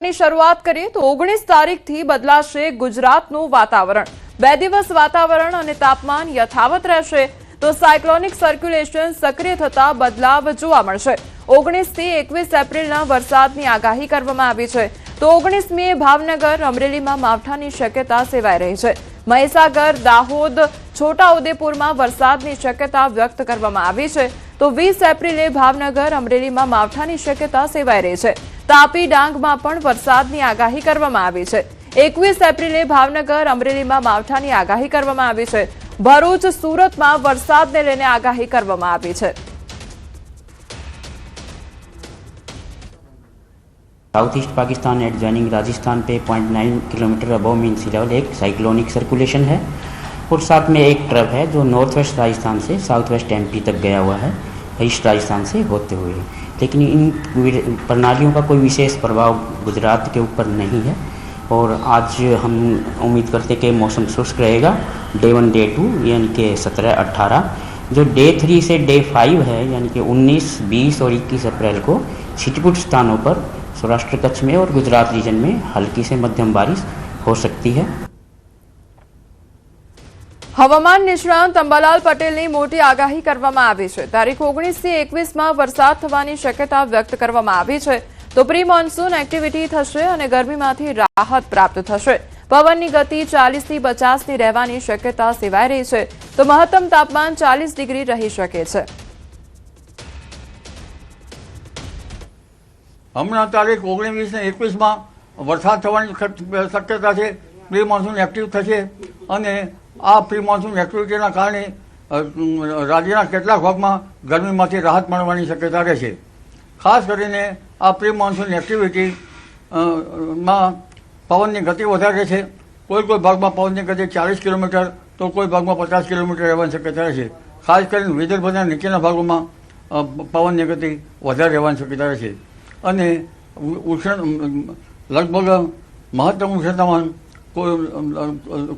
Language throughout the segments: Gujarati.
ની શરૂઆત કરીએ તો 19 તારીખથી બદલાશે ગુજરાતનું વાતાવરણ। 2 દિવસ વાતાવરણ અને તાપમાન યથાવત રહેશે તો સાયક્લોનિક સર્ક્યુલેશન સક્રિય થતા બદલાવ જોવા મળશે। 19 થી 21 એપ્રિલના વરસાદની આગાહી કરવામાં આવી છે તો 19મીએ ભાવનગર અમરેલીમાં માવઠાની શક્યતા સેવાઈ રહી છે। મહીસાગર, દાહોદ, છોટાઉદેપુરમાં વરસાદની શક્યતા વ્યક્ત કરવામાં આવી છે તો 20 એપ્રિલે ભાવનગર અમરેલીમાં માવઠાની શક્યતા સેવાઈ રહી છે। તાપી, ડાંગમાં પણ વરસાદની આગાહી કરવામાં આવી છે। 21 એપ્રિલે ભાવનગર અમરેલીમાં માવઠાની આગાહી કરવામાં આવી છે। ભરૂચ, સુરતમાં વરસાદને લઈને આગાહી કરવામાં આવી છે। South east Pakistan adjoining Rajasthan पे 0.9 kilometre above mean sea level एक साइक्लोनिक सर्कुलेशन है और साथ में एक ट्रफ है जो नॉर्थ वेस्ट राजस्थान से साउथ वेस्ट एमपी तक गया हुआ है ईस्ट राजस्थान से होते हुए। लेकिन इन प्रणालियों का कोई विशेष प्रभाव गुजरात के ऊपर नहीं है और आज हम उम्मीद करते हैं कि मौसम शुष्क रहेगा। डे 1, डे 2 यानी कि 17, 18। जो डे 3 से डे 5 है यानी कि 19, 20 और 21 अप्रैल को छिटपुट स्थानों पर सौराष्ट्र कच्छ में और गुजरात रीजन में हल्की से मध्यम बारिश हो सकती है। હવામાન નિષ્ણાંત અંબાલાલ પટેલની મોટી આગાહી કરવામાં આવી છે। તારીખ 19 થી 21માં વરસાદ થવાની શક્યતા વ્યક્ત કરવામાં આવી છે તો પ્રી મોન્સૂન એક્ટિવિટી થશે અને ગરમીમાંથી રાહત પ્રાપ્ત થશે। પવનની ગતિ 40 થી 50ની રહેવાની શક્યતા સેવાઈ રહી છે તો મહત્તમ તાપમાન 40 ડિગ્રી રહી શકે છે। હમણાં તારીખ 19 ને 21માં વરસાદ થવાની શક્યતા છે। પ્રી મોન્સૂન એક્ટિવ થશે અને આ પ્રી મોન્સૂન એક્ટિવિટીના કારણે રાજ્યના કેટલાક ભાગમાં ગરમીમાંથી રાહત મળવાની શક્યતા રહેશે। ખાસ કરીને આ પ્રી મોન્સૂન એક્ટિવિટી માં પવનની ગતિ વધારે છે। કોઈ ભાગમાં પવનની ગતિ 40 કિલોમીટર તો કોઈ ભાગમાં 50 કિલોમીટર રહેવાની શક્યતા રહેશે। ખાસ કરીને વિદર્ભના નીચેના ભાગોમાં પવનની ગતિ વધારે રહેવાની શક્યતા રહેશે અને લગભગ મહત્તમ ઉષ્ણતામાન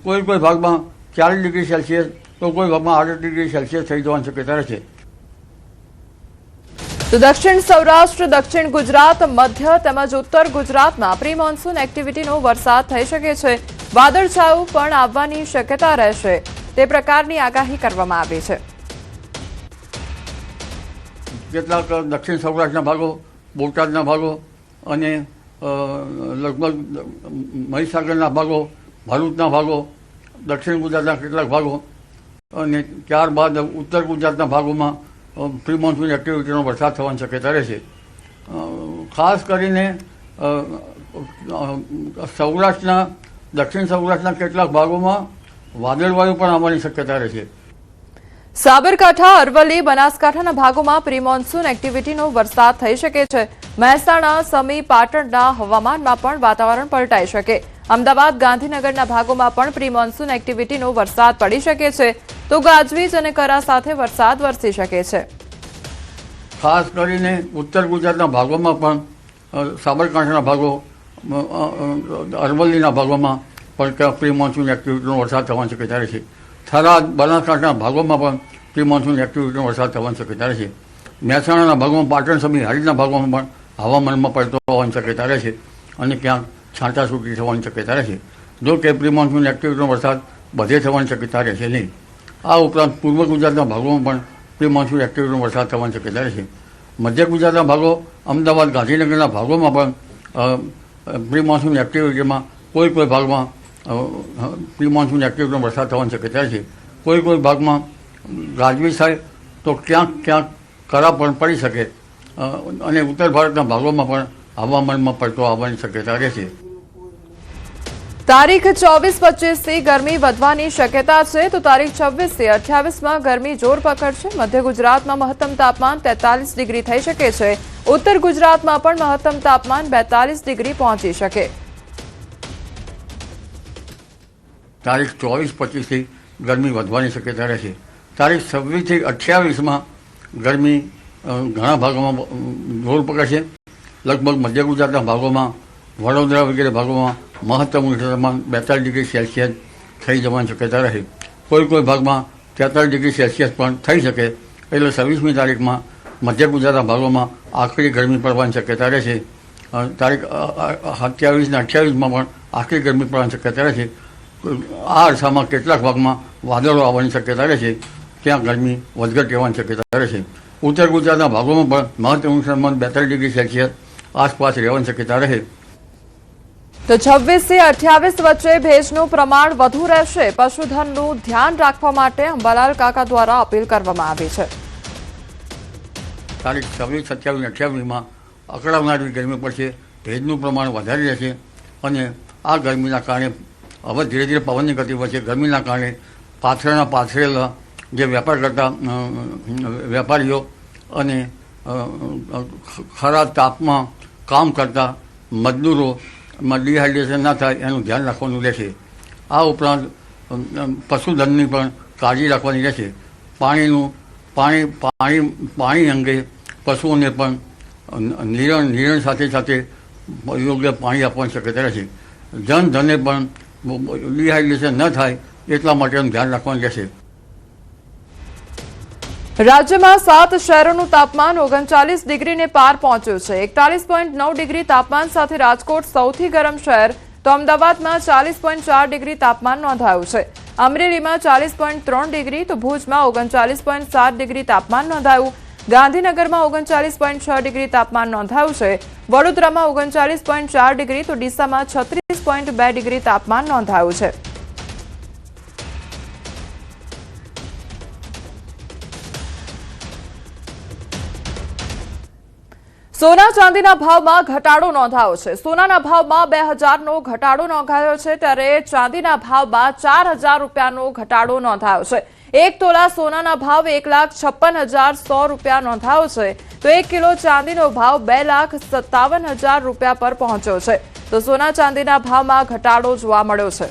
કોઈ ભાગમાં 40 ડિગ્રી સેલ્સિયસ તો કોઈ ભાગમાં 8 ડિગ્રી સેલ્સિયસ થઈ જવાની શક્યતા રહેશે। તો દક્ષિણ સૌરાષ્ટ્ર, દક્ષિણ ગુજરાત, મધ્ય તેમજ ઉત્તર ગુજરાતમાં પ્રી મોન્સૂન એક્ટિવિટીનો વરસાદ થઈ શકે છે। વાદળછાયું પણ આવવાની શક્યતા રહેશે તે પ્રકારની આગાહી કરવામાં આવી છે। કેટલાક દક્ષિણ સૌરાષ્ટ્રના ભાગો, બોટાદના ભાગો અને લગભગ મહીસાગરના ભાગો, ભરૂચના ભાગો, દક્ષિણ ગુજરાતના કેટલાક ભાગો અને ત્યારબાદ ઉત્તર ગુજરાતના ભાગોમાં પ્રી મોન્સૂન એક્ટિવિટીનો વરસાદ થવાની શક્યતા રહેશે। ખાસ કરીને સૌરાષ્ટ્રના, દક્ષિણ સૌરાષ્ટ્રના કેટલાક ભાગોમાં વાદળવાયુ પણ આવવાની શક્યતા રહેશે। સાબરકાંઠા, અરવલ્લી, બનાસકાંઠાના ભાગોમાં પ્રી મોન્સૂન એક્ટિવિટીનો વરસાદ થઈ શકે છે। મહેસાણા, સમી, પાટણના હવામાનમાં પણ વાતાવરણ પલટાઈ શકે। અમદાવાદ, ગાંધીનગરના ભાગોમાં પણ પ્રી મોન્સૂન એક્ટિવિટીનો વરસાદ પડી શકે છે તો ગાજવીજ અને કરા સાથે વરસાદ વરસી શકે છે। ખાસ કરીને ઉત્તર ગુજરાતના ભાગોમાં પણ સાબરકાંઠાના ભાગો, અરવલ્લીના ભાગોમાં પણ પ્રી મોન્સૂન એક્ટિવિટીનો વરસાદ થવાની શક્યતા રહેશે। થરાદ, બનાસકાંઠાના ભાગોમાં પણ પ્રી મોન્સૂન એક્ટિવિટીનો વરસાદ થવાની શક્યતા રહેશે। મહેસાણાના ભાગોમાં, પાટણ, સમી, હારીજના ભાગોમાં પણ હવામાનમાં પલટો હોવાની શક્યતા રહેશે અને ક્યાંક છાંટાછૂટી થવાની શક્યતા રહેશે। જો કે પ્રી મોન્સૂન એક્ટિવિટીનો વરસાદ બધે થવાની શક્યતા રહેશે નહીં। આ ઉપરાંત પૂર્વ ગુજરાતના ભાગોમાં પણ પ્રી મોન્સૂન એક્ટિવિટીનો વરસાદ થવાની શક્યતા રહેશે। મધ્ય ગુજરાતના ભાગો, અમદાવાદ, ગાંધીનગરના ભાગોમાં પણ પ્રી મોન્સૂન એક્ટિવિટીમાં કોઈ ભાગમાં પ્રી મોન્સૂન એક્ટિવિટીનો વરસાદ થવાની શક્યતા રહેશે। કોઈ ભાગમાં ગાજવીજ થાય તો ક્યાંક કરા પણ પડી શકે અને ઉત્તર ભારતના ભાગોમાં પણ હવામાનમાં પલટો આવવાની શક્યતા રહેશે। તારીખ 24-25 થી ગરમી વધવાની શક્યતા છે તો તારીખ 26 થી 28માં ગરમી જોર પકડશે। મધ્ય ગુજરાતમાં મહત્તમ તાપમાન 43 ડિગ્રી થઈ શકે છે। ઉત્તર ગુજરાતમાં પણ મહત્તમ તાપમાન 42 ડિગ્રી પહોંચી શકે। તારીખ 24-25 થી ગરમી વધવાની શક્યતા રહેશે। તારીખ 26 થી 28માં ગરમી ઘણા ભાગોમાં જોર પકડશે। લગભગ મધ્ય ગુજરાતના ભાગોમાં, વડોદરા વગેરે ભાગોમાં મહત્તમ ઉષ્ણતામાન 42 ડિગ્રી સેલ્સિયસ થઈ જવાની શક્યતા રહે। કોઈ ભાગમાં 43 ડિગ્રી સેલ્સિયસ પણ થઈ શકે। એટલે 26મી તારીખમાં મધ્ય ગુજરાતના ભાગોમાં આખરી ગરમી પડવાની શક્યતા રહેશે તારીખ 27 ને 28માં પણ આટલી ગરમી પડવાની શક્યતા રહે છે. આ અરસામાં કેટલાક ભાગમાં વાદળો આવવાની શક્યતા રહે છે, ત્યાં ગરમી વધઘટ રહેવાની શક્યતા રહે છે. ઉત્તર ગુજરાતના ભાગોમાં પણ મહત્તમ તાપમાન 42 ડિગ્રી સેલ્સિયસ આસપાસ રહેવાની શક્યતા રહે. તો 26 થી 28 વચ્ચે ભેજનું પ્રમાણ વધુ રહેશે. પશુધનનું ધ્યાન રાખવા માટે અંબાલાલ કાકા દ્વારા અપીલ કરવામાં આવી છે. તારીખ 26, 27 અને 28માં અકળાવનારી ગરમી પડશે, ભેજનું પ્રમાણ વધારે રહેશે અને આ ગરમીના કારણે હવે ધીરે ધીરે પવનની ગતિ વધશે. ગરમીના કારણે પાથરેલા જે વેપાર કરતા વેપારીઓ અને ખરા તાપમાં કામ કરતા મજદૂરોમાં ડિહાઇડ્રેશન ના થાય એનું ધ્યાન રાખવાનું રહેશે. આ ઉપરાંત પશુધનની પણ કાળજી રાખવાની રહેશે. પાણી અંગે પશુઓને પણ નિરણ સાથે સાથે યોગ્ય પાણી આપવાની શક્યતા રહેશે. જનધને પણ ડિહાઇડ્રેશન ન થાય એટલા માટેનું ધ્યાન રાખવાનું રહેશે. રાજ્યમાં 7 શહેરોનું તાપમાન 39 ડિગ્રીને પાર પહોંચ્યું છે. 41.9 ડિગ્રી તાપમાન સાથે રાજકોટ સૌથી ગરમ શહેર, તો અમદાવાદમાં 40.4 ડિગ્રી તાપમાન નોંધાયું છે. અમરેલીમાં 40.3 ડિગ્રી, તો ભુજમાં 39.7 ડિગ્રી તાપમાન નોંધાયું. ગાંધીનગરમાં 39.6 ડિગ્રી તાપમાન નોંધાયું છે. વડોદરામાં 39.4 ડિગ્રી, તો ડીસામાં 36.2 ડિગ્રી તાપમાન નોંધાયું છે. સોના ચાંદીના ભાવમાં ઘટાડો નોંધાયો છે. સોનાના ભાવમાં 2000નો ઘટાડો નોંધાયો છે, ત્યારે ચાંદીના ભાવમાં 4000 રૂપિયાનો ઘટાડો નોંધાયો છે. 1 તોલા સોનાના ભાવ 1,56,100 રૂપિયા નોંધાયો છે, તો 1 કિલો ચાંદીનો ભાવ 2,57,000 રૂપિયા પર પહોંચ્યો છે. તો સોના ચાંદીના ભાવમાં ઘટાડો જોવા મળ્યો છે.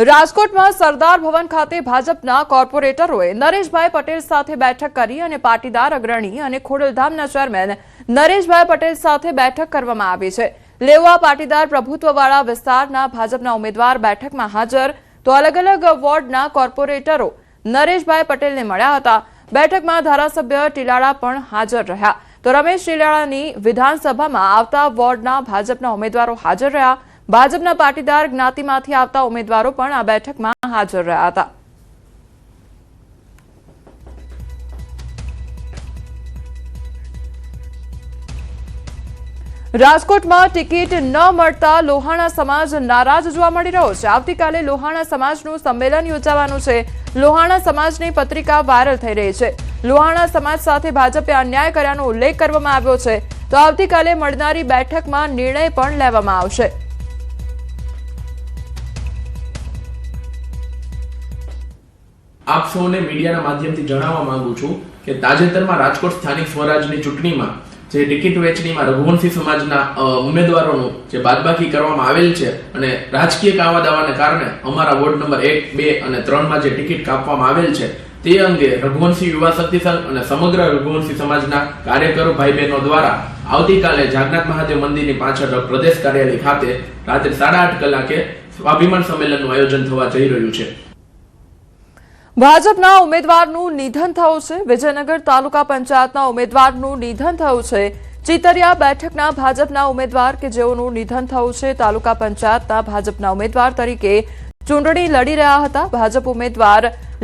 રાજકોટમાં સરદાર ભવન ખાતે ભાજપના કોર્પોરેટરોએ નરેશભાઈ પટેલ સાથે બેઠક કરી અને પાટીદાર અગ્રણી અને ખોડલધામના ચેરમેન નરેશભાઈ પટેલ સાથે બેઠક કરવામાં આવી છે. લેવા પાટીદાર પ્રભુત્વવાળા વિસ્તારના ભાજપના ઉમેદવાર બેઠકમાં હાજર, તો અલગ અલગ વોર્ડના કોર્પોરેટરો નરેશભાઈ પટેલને મળ્યા હતા. બેઠકમાં ધારાસભ્ય ટીલાળા પણ હાજર રહ્યા, તો રમેશ ટીલાળાની વિધાનસભામાં આવતા વોર્ડના ભાજપના ઉમેદવારો હાજર રહ્યા. ભાજપના પાટીદાર જ્ઞાતિમાંથી આવતા ઉમેદવારો પણ આ બેઠકમાં હાજર રહ્યા હતા. રાજકોટમાં ટિકિટ ન મળતા લોહાણા સમાજ નારાજ જોવા મળી રહ્યો છે. આવતીકાલે લોહાણા સમાજનું સંમેલન યોજાવાનું છે. લોહાણા સમાજની પત્રિકા વાયરલ થઈ રહી છે. લોહાણા સમાજ સાથે ભાજપે અન્યાય કર્યાનો ઉલ્લેખ કરવામાં આવ્યો છે, તો આવતીકાલે મળનારી બેઠકમાં નિર્ણય પણ લેવામાં આવશે. આપ સૌને મીડિયાના માધ્યમથી જણાવવા માંગુ છું કે તાજેતરમાં રાજકોટ સ્થાનિક સ્વરાજની ચૂંટણીમાં જે ટિકિટ વેચણીમાં રઘુવંશી સમાજના ઉમેદવારોનું જે બાદબાકી કરવામાં આવેલ છે અને રાજકીય કાવા દાવાને કારણે અમારા વોર્ડ નંબર 1, 2 અને 3માં જે ટિકિટ કાપવામાં આવેલ છે તે અંગે રઘુવંશી યુવા શક્તિ સંઘ અને સમગ્ર રઘુવંશી સમાજના કાર્યકરો ભાઈ બહેનો દ્વારા આવતીકાલે જાગનાથ મહાદેવ મંદિરની પાછળ પ્રદેશ કાર્યાલય ખાતે રાત્રે 8:30 કલાકે સ્વાભિમાન સંમેલનનું આયોજન થવા જઈ રહ્યું છે. ભાજપના ઉમેદવારનું નિધન થયું છે. વિજયનગર તાલુકા પંચાયતના ઉમેદવારનું નિધન થયું છે. ચિતરિયા બેઠકના ભાજપના ઉમેદવાર કે જેઓનું નિધન થયું છે, તાલુકા પંચાયતના ભાજપના ઉમેદવાર તરીકે ચૂંટણી લડી રહ્યા હતા. ભાજપ ઉમેદવાર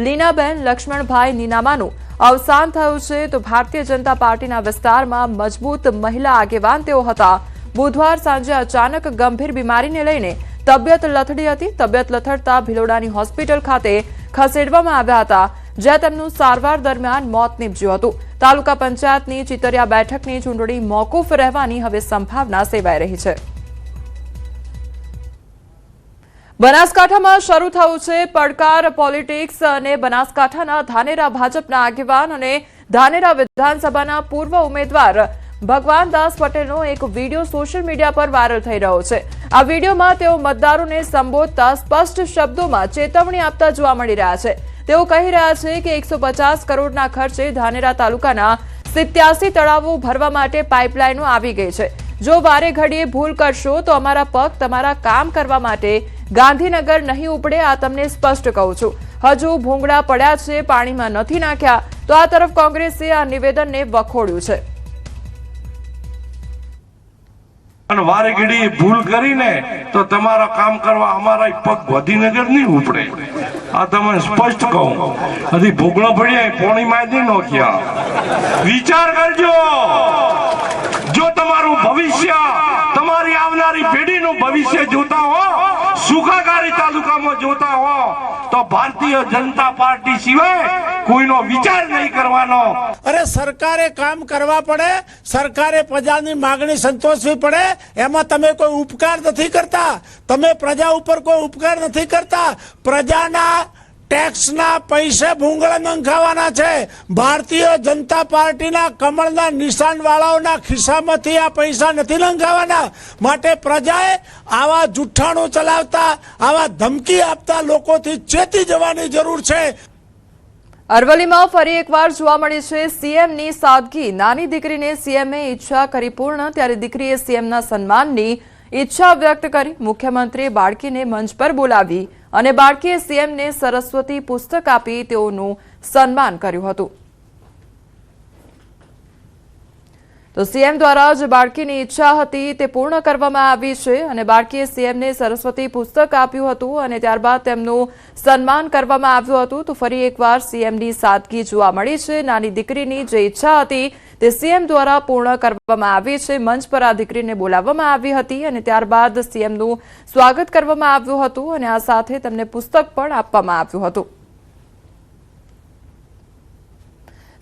લીનાબેન લક્ષ્મણભાઈ નીનામાનું અવસાન થયું છે, તો ભારતીય જનતા પાર્ટીના વિસ્તારમાં મજબૂત મહિલા આગેવાન તેઓ હતા. બુધવાર સાંજે અચાનક ગંભીર બીમારીને લઈને તબિયત લથડી હતી. તબિયત લથડતા ભિલોડાની હોસ્પિટલ ખાતે ખસેડવામાં આવ્યા હતા, જ્યાં તેમનું સારવાર દરમિયાન મોત નીપજ્યું હતું. તાલુકા પંચાયતની ચિતરિયા બેઠકની ચૂંટણી મોકૂફ રહેવાની હવે સંભાવના સેવાઈ રહી છે. બનાસકાંઠામાં શરૂ થયું છે પડકાર પોલિટિક્સ અને બનાસકાંઠાના ધાનેરા ભાજપના આગેવાન અને ધાનેરા વિધાનસભાના પૂર્વ ઉમેદવાર ભગવાનદાસ પટેલનો એક વિડીયો સોશિયલ મીડિયા પર વાયરલ થઈ રહ્યો છે. આ વિડીયોમાં તેઓ મતદારોને સંબોધતા સ્પષ્ટ શબ્દોમાં ચેતવણી આપતા જોવા મળી રહ્યા છે. તેઓ કહી રહ્યા છે કે 150 કરોડના ખર્ચે ધાનેરા તાલુકાના 87 તળાવો ભરવા માટે પાઇપલાઇનો આવી ગઈ છે. જો વારે ઘડીએ ભૂલ કરશો તો અમારા પગ તમારા કામ કરવા માટે ગાંધીનગર નહીં ઉપડે, આ તમને સ્પષ્ટ કહું છું. હજુ ભૂંગળા પડ્યા છે, પાણીમાં નથી નાખ્યા. તો આ તરફ કોંગ્રેસે આ નિવેદનને વખોડ્યું છે. અને વારે ઘડી ભૂલ કરીને તો તમારા કામ કરવા અમારા પગ ગાંધીનગર નહીં ઉપડે. આ તમને સ્પષ્ટ કહું. હજી ભૂગળો પડ્યા પોણીમાં નહીં નોખ્યા. વિચાર કરજો. જો તમારું ભવિષ્ય, તમારી આવનારી પેઢીનું ભવિષ્ય જોતા હો, સુખાકારી તાલુકામાં જોતા હો, તો ભારતીય જનતા પાર્ટી સિવાય કોઈનો વિચાર નહીં કરવાનો. અરે સરકારે કામ કરવા પડે, સરકારે પ્રજાની માંગણી સંતોષવી પડે. એમાં તમે કોઈ ઉપકાર નથી કરતા. તમે પ્રજા ઉપર કોઈ ઉપકાર નથી કરતા. પ્રજાના ટેક્સના પૈસે ભૂંગળા નંખાવાના છે. ભારતીય જનતા પાર્ટીના કમળના નિશાન વાળાઓના ખિસ્સામાંથી આ પૈસા નથી નંખાવાના. માટે પ્રજાએ આવા જુઠ્ઠાણું ચલાવતા, આવા ધમકી આપતા લોકોથી ચેતી જવાની જરૂર છે. અરવલ્લીમાં ફરી એકવાર જોવા મળી છે સીએમની સાદગી. નાની દીકરીને સીએમએ ઈચ્છા કરી પૂર્ણ, ત્યારે દીકરીએ સીએમના સન્માનની ઈચ્છા વ્યક્ત કરી. મુખ્યમંત્રીએ બાળકીને મંચ પર બોલાવી અને બાળકીએ સીએમને સરસ્વતી પુસ્તક આપી તેઓનું સન્માન કર્યું હતું. તો સીએમ દ્વારા જે બાળકીની ઈચ્છા હતી તે પૂર્ણ કરવામાં આવી છે અને બાળકીએ સીએમને સરસ્વતી પુસ્તક આપ્યું હતું અને ત્યારબાદ તેમનું સન્માન કરવામાં આવ્યું હતું. તો ફરી એકવાર સીએમની સાદગી જોવા મળી છે. નાની દીકરીની જે ઈચ્છા હતી તે સીએમ દ્વારા પૂર્ણ કરવામાં આવી છે. મંચ પર આ દીકરીને બોલાવવામાં આવી હતી અને ત્યારબાદ સીએમનું સ્વાગત કરવામાં આવ્યું હતું અને આ સાથે તેમને પુસ્તક પણ આપવામાં આવ્યું હતું.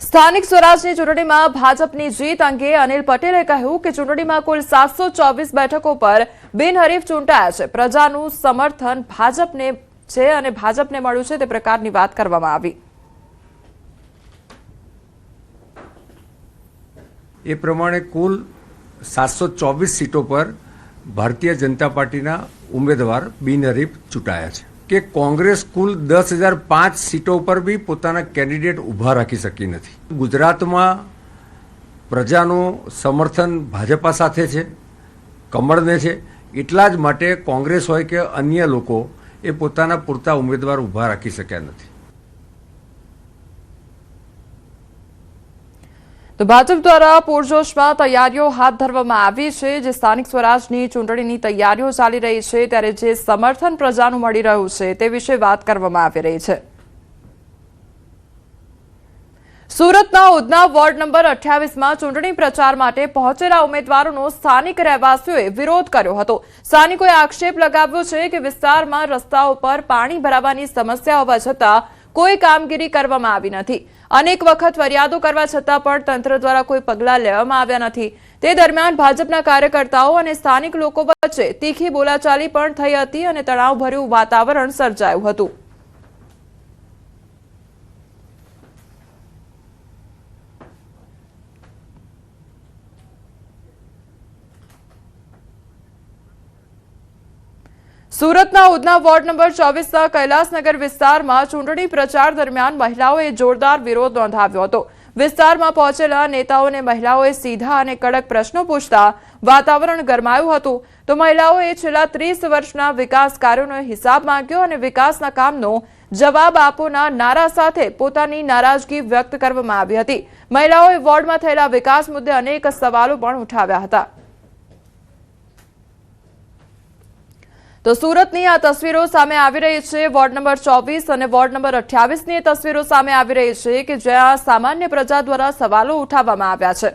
સ્થાનિક સ્વરાજની ચૂંટણીમાં ભાજપની જીત અંગે અનિલ પટેલે કહ્યું કે ચૂંટણીમાં કુલ 724 બેઠકો પર બિનહરીફ ચૂંટાયા છે. પ્રજાનું સમર્થન ભાજપને છે અને ભાજપને મળ્યું છે તે પ્રકારની વાત કરવામાં આવી. એ પ્રમાણે કુલ 724 સીટો પર ભારતીય જનતા પાર્ટીના ઉમેદવાર બિનહરીફ ચૂંટાયા છે કે કોંગ્રેસ કુલ 10,005 સીટો પર બી પોતાના કેન્ડિડેટ ઊભા રાખી શકી નથી. ગુજરાતમાં પ્રજાનું સમર્થન ભાજપા સાથે છે, કમળને છે. એટલા જ માટે કોંગ્રેસ હોય કે અન્ય લોકો એ પોતાના પૂરતા ઉમેદવાર ઊભા રાખી શક્યા નથી. તો ભાજપ દ્વારા પૂરજોશમાં તૈયારીઓ હાથ ધરવામાં આવી છે. જે સ્થાનિક સ્વરાજની ચૂંટણીની તૈયારીઓ ચાલી રહી છે ત્યારે જે સમર્થન પ્રજાનું મળી રહ્યું છે તે વિશે વાત કરવામાં આવી રહી છે. સુરતના ઉધના વોર્ડ નંબર 28માં ચૂંટણી પ્રચાર માટે પહોંચેલા ઉમેદવારોનો સ્થાનિક રહેવાસીઓએ વિરોધ કર્યો હતો. સ્થાનિકોએ આક્ષેપ લગાવ્યો છે કે વિસ્તારમાં રસ્તાઓ પર પાણી ભરાવાની સમસ્યા હોવા છતાં કોઈ કામગીરી કરવામાં આવી નથી. અનેક વખત ફરિયાદો કરવા છતાં પણ તંત્ર દ્વારા કોઈ પગલાં લેવામાં આવ્યા નથી. તે દરમિયાન ભાજપના કાર્યકર્તાઓ અને સ્થાનિક લોકો વચ્ચે તીખી બોલાચાલી પણ થઈ હતી અને તણાવભર્યું વાતાવરણ સર્જાયું હતું. સુરતના ઉધના વોર્ડ નંબર 24ના કૈલાસનગર વિસ્તારમાં ચૂંટણી પ્રચાર દરમિયાન મહિલાઓએ જોરદાર વિરોધ નોંધાવ્યો હતો. વિસ્તારમાં પહોંચેલા નેતાઓને મહિલાઓએ સીધા અને કડક પ્રશ્નો પૂછતા વાતાવરણ ગરમાયું હતું. તો મહિલાઓએ છેલ્લા 30 વર્ષના વિકાસ કાર્યોનો હિસાબ માંગ્યો અને વિકાસના કામનો જવાબ આપોના નારા સાથે પોતાની નારાજગી વ્યક્ત કરવામાં આવી હતી. મહિલાઓએ વોર્ડમાં થયેલા વિકાસ મુદ્દે અનેક સવાલો પણ ઉઠાવ્યા હતા. તો સુરતની આ તસવીરો સામે આવી રહી છે. વોર્ડ નંબર 24 અને વોર્ડ નંબર 28ની તસવીરો સામે આવી રહી છે કે જ્યાં સામાન્ય પ્રજા દ્વારા સવાલો ઉઠાવવામાં આવ્યા છે.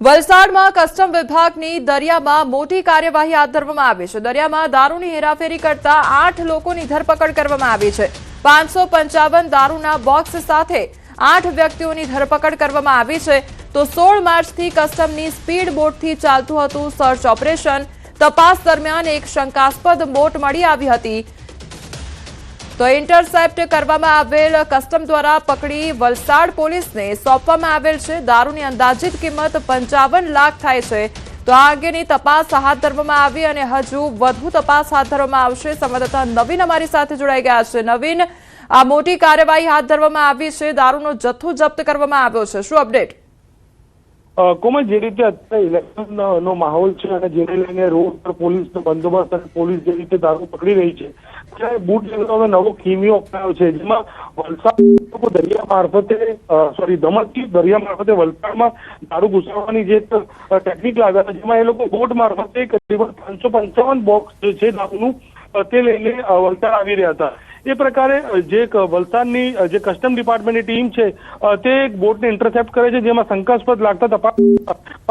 વલસાડમાં કસ્ટમ વિભાગની દરિયામાં મોટી કાર્યવાહી હાથ ધરવામાં આવી છે. દરિયામાં દારૂની હેરાફેરી કરતા 8 લોકોની ધરપકડ કરવામાં આવી છે. 555 દારૂના બોક્સ સાથે 8 વ્યક્તિઓની ધરપકડ કરવામાં આવી છે. તો 16 માર્ચથી કસ્ટમની સ્પીડ બોટથી ચાલતું હતું સર્ચ ઓપરેશન. તપાસ દરમિયાન એક શંકાસ્પદ બોટ મળી આવી હતી. તો ઇન્ટરસેપ્ટ કરવામાં આવેલ કસ્ટમ દ્વારા પકડી વલસાડ પોલીસને સોંપવામાં આવેલ છે. દારૂની અંદાજિત કિંમત 55 લાખ થાય છે. તો આ અંગેની તપાસ હાથ ધરવામાં આવી અને હજુ વધુ તપાસ હાથ ધરવામાં આવશે. સંવાદદાતા નવીન અમારી સાથે જોડાઈ ગયા છે. નવીન, આ મોટી કાર્યવાહી હાથ ધરવામાં આવી છે. દારૂનો જથ્થો જપ્ત કરવામાં આવ્યો છે. શું અપડેટ? કોમલ, જે રીતે અત્યારે ઇલેક્શનનો માહોલ છે અને જેને લઈને રોડ પર પોલીસનો બંદોબસ્ત અને પોલીસ જે રીતે દારૂ પકડી રહી છે, ત્યારે બુટ લેવાનો નવો કિમિયો અપનાવ્યો છે, જેમાં વલસાડ લોકો દરિયા મારફતે દમણથી દરિયા મારફતે વલસાડમાં દારૂ ઘુસાડવાની જે ટેકનિક લાવ્યા હતા, જેમાં એ લોકો બોટ મારફતે કરીબન 555 બોક્સ જે છે દારૂનું તે લઈને વલસાડ આવી રહ્યા હતા. એ પ્રકારે જે વલસાડની જે કસ્ટમ ડિપાર્ટમેન્ટની ટીમ છે તે એક બોટને ઇન્ટરસેપ્ટ કરે છે, જેમાં શંકાસ્પદ લાગતા તપાસ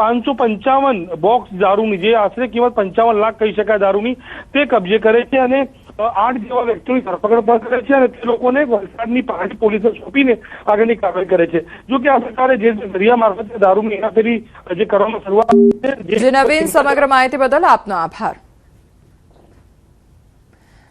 555 બોક્સ દારૂની, જે આશરે કિંમત 55 લાખ કહી શકાય દારૂની, તે કબજે કરે છે અને 8 જેવા વ્યક્તિઓની ધરપકડ પણ કરે છે અને તે લોકોને વલસાડની પાંચ પોલીસને સોંપીને આગળની કાર્યવાહી કરે છે. જો કે આ પ્રકારે જે દરિયા મારફતે દારૂની હેરાફેરી જે કરવામાં શરૂઆત છે. નવીન, સમગ્ર માહિતી બદલ આપનો આભાર.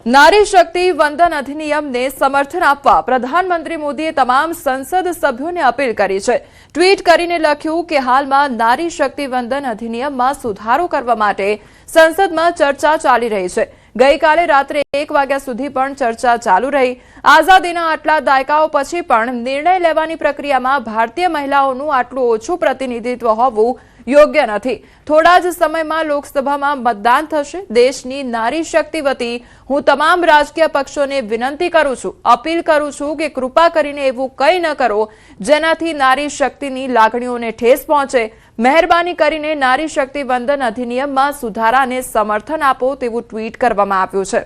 નારી શક્તિ વંદન અધિનિયમને સમર્થન આપવા પ્રધાનમંત્રી મોદીએ તમામ સંસદ સભ્યોને અપીલ કરી છે. ટ્વીટ કરીને લખ્યું કે હાલમાં નારી શક્તિ વંદન અધિનિયમમાં સુધારો કરવા માટે સંસદમાં ચર્ચા ચાલી રહી છે. ગઈકાલે રાત્રે 1 વાગ્યા સુધી પણ ચર્ચા ચાલુ રહી. આઝાદીના આટલા દાયકાઓ પછી પણ નિર્ણય લેવાની પ્રક્રિયામાં ભારતીય મહિલાઓનું આટલું ઓછું પ્રતિનિધિત્વ હોવું યોગ્ય નથી. થોડા જ સમયમાં લોકસભામાં મતદાન થશે. દેશની નારી શક્તિ વતી હું તમામ રાજકીય પક્ષોને વિનંતી કરું છું, અપીલ કરું છું કે કૃપા કરીને એવું કંઈ ન કરો જેનાથી નારી શક્તિની લાગણીઓને ઠેસ પહોંચે. મહેરબાની કરીને નારી શક્તિ વંદન અધિનિયમમાં સુધારાને સમર્થન આપો, તેવું ટ્વીટ કરવામાં આવ્યું છે.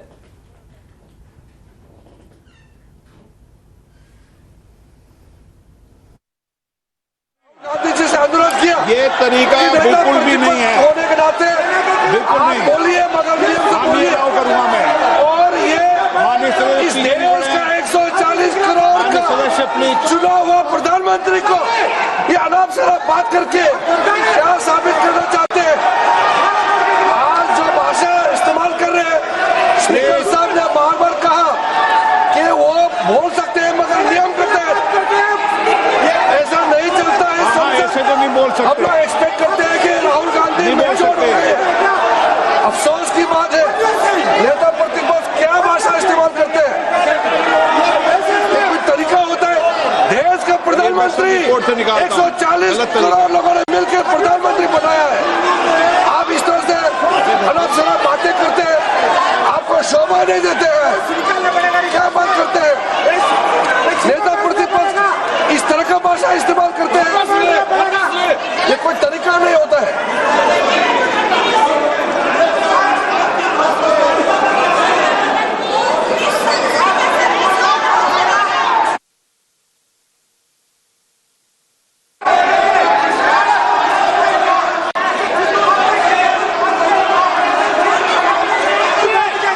गांधी जी से अनुरोध किया, ये तरीका बिल्कुल भी नहीं है, होने के नाते बिल्कुल नहीं बोलिए, मगर नियम से बोलिए। करूंगा मैं। और ये माननीय सदस्य इस देश का 140 करोड़ का चुना हुआ प्रधानमंत्री को ये अनाप शराब बात करके क्या साबित करना चाहते हैं? आज जो भाषा इस्तेमाल कर रहे हैं, स्पीकर साहब ने बार बार कहा कि वो बोल सकते हैं मगर नियम के तहत ऐसा नहीं चलता है। ऐसे तो नहीं बोल हम सकते, लोग एक्सपेक्ट करते हैं कि राहुल गांधी नहीं बोल सकते। अफसोस की बात है, नेता प्रतिपक्ष क्या भाषा इस्तेमाल करते हैं। कोई तरीका होता है। देश का प्रधानमंत्री 140 करोड़ लोगों ने मिलकर प्रधानमंत्री बनाया है। आप इस तरह से अनाप शराब बातें करते हैं, आपको शोभा नहीं देते हैं। क्या बात करते हैं? नेता प्रतिपक्ष इस तरह का भाषा इस्तेमाल करते हैं, ये कोई तरीका नहीं होता है।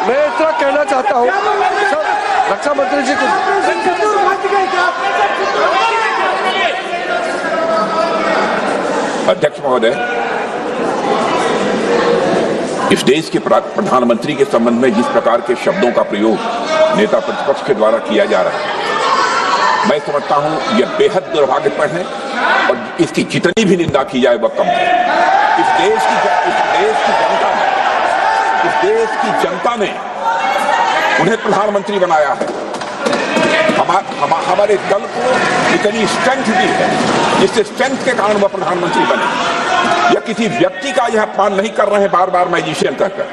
मैं इस तरह कहना चाहता हूँ, सर, रक्षा मंत्री जी को अध्यक्ष महोदय, इस देश के प्रधानमंत्री के संबंध में जिस प्रकार के शब्दों का प्रयोग नेता प्रतिपक्ष के द्वारा किया जा रहा है, मैं समझता हूं यह बेहद दुर्भाग्यपूर्ण है और इसकी जितनी भी निंदा की जाए वह कम है। इस देश की जनता ने उन्हें प्रधानमंत्री बनाया है। हमारे दल को इतनी स्ट्रेंथ दी है, जिससे स्ट्रेंथ के कारण वह प्रधानमंत्री बने। या किसी व्यक्ति का यह अपमान नहीं कर रहे हैं बार बार मैजिशियन कहकर।